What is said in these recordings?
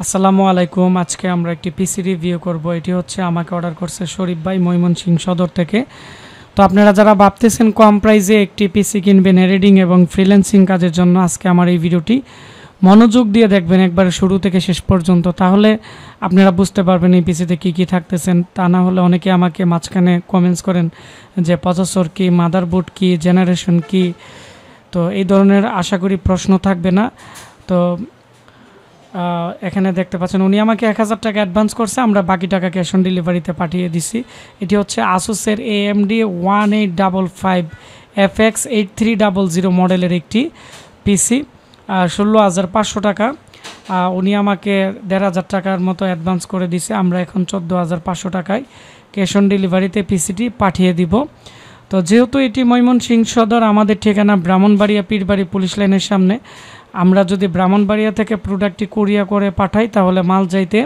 আসসালামু আলাইকুম। আজকে আমরা একটি পিসি রিভিউ করব। এটি হচ্ছে আমাকে অর্ডার করছে শরীফ ভাই ময়মনসিংহ সদর থেকে। তো আপনারা যারা ভাবতেছেন কম প্রাইসে একটি পিসি কিনবেন এডিটিং এবং ফ্রিল্যান্সিং কাজের জন্য, আজকে আমার এই ভিডিওটি মনোযোগ দিয়ে দেখবেন একবারে শুরু থেকে শেষ পর্যন্ত, তাহলে আপনারা বুঝতে পারবেন এই পিসিতে কী কী থাকতেছেন। তা না হলে অনেকে আমাকে মাঝখানে কমেন্টস করেন যে প্রসেসর কি, মাদারবোর্ড কি, জেনারেশন কি। তো এই ধরনের আশা করি প্রশ্ন থাকবে না। তো এখানে দেখতে পাচ্ছেন উনি আমাকে 1000 টাকা অ্যাডভান্স করছে, আমরা বাকি টাকা ক্যাশ অন ডেলিভারিতে পাঠিয়ে দিছি। এটি হচ্ছে আসুসের AMD 1855 FX 8300 মডেলের একটি পিসি, 16,500 টাকা। উনি আমাকে 1500 টাকার মতো অ্যাডভান্স করে দিছে, আমরা এখন 14,500 টাকায় ক্যাশ অন ডেলিভারিতে পিসিটি পাঠিয়ে দিব। তো যেহেতু এটি ময়মনসিংহ সদর, আমাদের ঠিকানা ব্রাহ্মণবাড়িয়া পীরবাড়ি পুলিশ লাইনের সামনে। আমরা যদি ব্রাহ্মণবাড়িয়া থেকে প্রোডাক্টটি কুরিয়ার করে পাঠাই তাহলে মাল যাইতে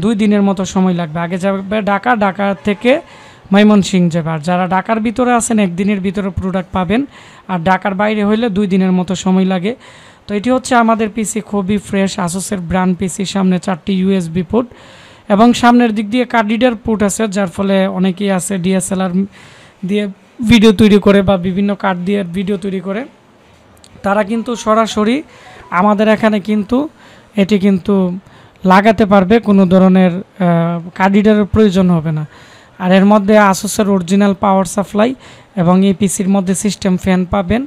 2 দিনের মতো সময় লাগবে। আগে যাবে ঢাকা থেকে ময়মনসিংহ যাবে। আর যারা ঢাকার ভিতরে আছেন 1 দিনের ভিতরে প্রোডাক্ট পাবেন, আর ঢাকার বাইরে হইলে 2 দিনের মতো সময় লাগে। তো এটি হচ্ছে আমাদের পিসি, খুবই ফ্রেশ আসুসের ব্র্যান্ড পিসি। সামনে 4টি USB পোর্ট এবং সামনের দিক দিয়ে কার্ড রিডার পোর্ট আছে, যার ফলে অনেকেই আছে DSLR দিয়ে ভিডিও তৈরি করে বা বিভিন্ন কার্ড দিয়ে ভিডিও তৈরি করে, তারা কিন্তু সরাসরি আমাদের এখানে কিন্তু এটি কিন্তু লাগাতে পারবে, কোনো ধরনের কার্ড রিডারের প্রয়োজন হবে না। আর এর মধ্যে আসুসের অরিজিনাল পাওয়ার সাপ্লাই এবং এই পিসির মধ্যে সিস্টেম ফ্যান পাবেন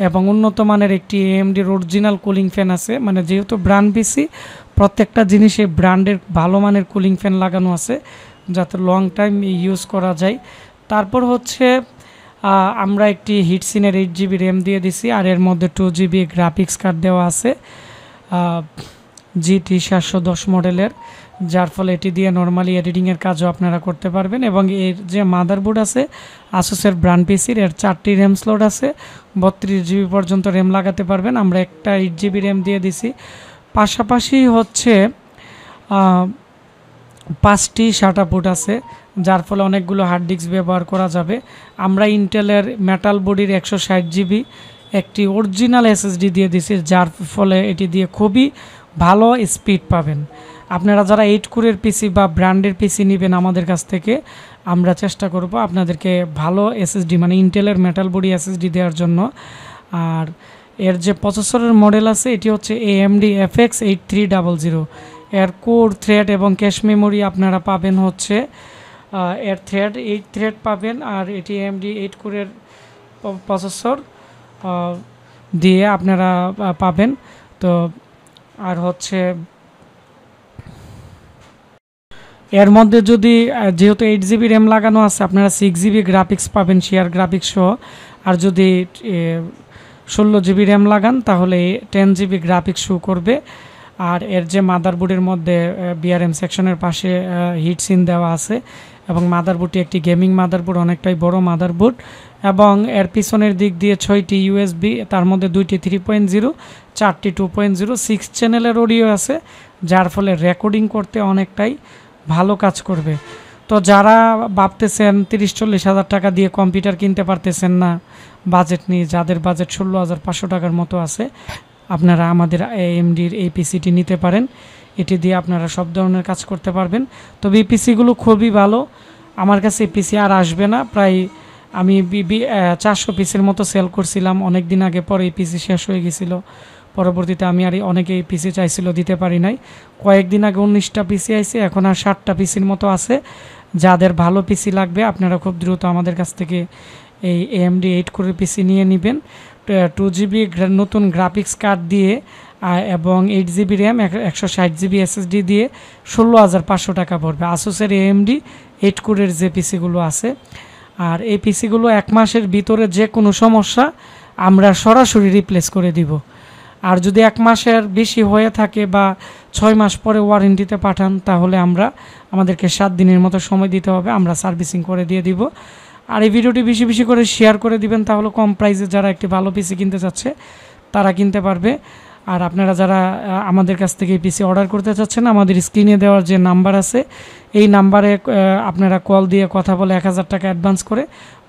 এবং উন্নত মানের একটি AMDর অরিজিনাল কুলিং ফ্যান আছে। মানে যেহেতু ব্র্যান্ড পিসি, প্রত্যেকটা জিনিসে ব্র্যান্ডের ভালো মানের কুলিং ফ্যান লাগানো আছে যাতে লং টাইম ইউজ করা যায়। তারপর হচ্ছে আমরা একটি হিটসিনের 8GB র্যাম দিয়ে দিছি, আর এর মধ্যে 2GB গ্রাফিক্স কার্ড দেওয়া আছে GT 710 মডেলের, যার ফলে এটি দিয়ে নর্মালি এডিটিংয়ের কাজও আপনারা করতে পারবেন। এবং এর যে মাদারবোর্ড আছে আসুসের ব্র্যান্ড পিসির, এর 4টি র্যাম স্লট আছে, 32GB পর্যন্ত র্যাম লাগাতে পারবেন। আমরা একটা 8GB র্যাম দিয়ে দিছি। পাশাপাশি হচ্ছে 5টি SATA পোর্ট আছে, যার ফলে অনেকগুলো হার্ড ডিস্ক ব্যবহার করা যাবে। আমরা ইন্টেলের মেটাল বডির 160GB একটি অরিজিনাল SSD দিয়ে দিছি, যার ফলে এটি দিয়ে খুবই ভালো স্পিড পাবেন। আপনারা যারা 8 কোরের পিসি বা ব্র্যান্ডের পিসি নেবেন আমাদের কাছ থেকে, আমরা চেষ্টা করব আপনাদেরকে ভালো SSD মানে ইন্টেলের মেটাল বডি SSD দেওয়ার জন্য। আর এর যে প্রসেসরের মডেল আছে এটি হচ্ছে AMD FX 8300। এর কোর, থ্রেড এবং ক্যাশ মেমোরি আপনারা পাবেন হচ্ছে এর থ্রেড 8 থ্রেড পাবেন, আর এটি AMD 8 কোরের প্রসেসর দিয়ে আপনারা পাবেন। তো আর হচ্ছে এর মধ্যে যদি যেহেতু 8GB র্যাম লাগানো আছে, আপনারা 6GB গ্রাফিক্স পাবেন শেয়ার গ্রাফিক্স সহ। আর যদি 16GB র্যাম লাগান তাহলে 10GB গ্রাফিক্স শো করবে। আর এর যে মাদারবোর্ডের মধ্যে BRM সেকশনের পাশে হিটসিন দেওয়া আছে এবং মাদারবোর্ডটি একটি গেমিং মাদারবোর্ড, অনেকটাই বড় মাদারবোর্ড। এবং এর পিছনের দিক দিয়ে 6টি USB, তার মধ্যে 2টি 3.0, 4টি 2.0, 6 চ্যানেলের অডিও আছে, যার ফলে রেকর্ডিং করতে অনেকটাই ভালো কাজ করবে। তো যারা ভাবতেছেন 30-40 হাজার টাকা দিয়ে কম্পিউটার কিনতে পারতেছেন না, বাজেট নিয়ে, যাদের বাজেট 16,500 টাকার মতো আছে, আপনারা আমাদের AMDর এই পিসিটি নিতে পারেন। এটি দিয়ে আপনারা সব ধরনের কাজ করতে পারবেন। তবে এই পিসিগুলো খুবই ভালো। আমার কাছে এই পিসি আর আসবে না, প্রায় আমি 400 পিসের মতো সেল করছিলাম অনেক দিন আগে, পরে এই পিসি শেষ হয়ে গেছিলো। পরবর্তীতে আমি আর অনেকে এই পিসি চাইছিল, দিতে পারি নাই। কয়েকদিন আগে 19টা পিসি আইছে, এখন আর 60টা পিসির মতো আছে। যাদের ভালো পিসি লাগবে আপনারা খুব দ্রুত আমাদের কাছ থেকে এই AMD 8 কোরের পিসি নিয়ে নেবেন। 2GB নতুন গ্রাফিক্স কার্ড দিয়ে এবং 8GB র্যাম 160GB SSD দিয়ে 16,500 টাকা পড়বে আসুসের AMD 8 কোরের যে পিসিগুলো আছে। আর এই পিসিগুলো 1 মাসের ভিতরে যে কোনো সমস্যা আমরা সরাসরি রিপ্লেস করে দিব। আর যদি 1 মাসের বেশি হয়ে থাকে বা 6 মাস পরে ওয়ারেন্টিতে পাঠান, তাহলে আমাদেরকে 7 দিনের মতো সময় দিতে হবে, আমরা সার্ভিসিং করে দিয়ে দিব। আর এই ভিডিওটি বেশি বেশি করে শেয়ার করে দিবেন, তাহলে কম প্রাইসে যারা একটি ভালো পিসি কিনতে চাচ্ছে তারা কিনতে পারবে। আর আপনারা যারা আমাদের কাছ থেকে এই পিসি অর্ডার করতে চাচ্ছেন, আমাদের স্ক্রিনে দেওয়ার যে নাম্বার আছে এই নাম্বারে আপনারা কল দিয়ে কথা বলে 1000 টাকা অ্যাডভান্স করে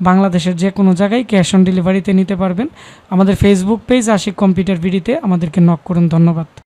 বাংলাদেশের যে কোনো জায়গায় ক্যাশ অন ডেলিভারিতে নিতে পারবেন। আমাদের ফেসবুক পেজ আশিক কম্পিউটার ভিডিতে আমাদেরকে নক করুন। ধন্যবাদ।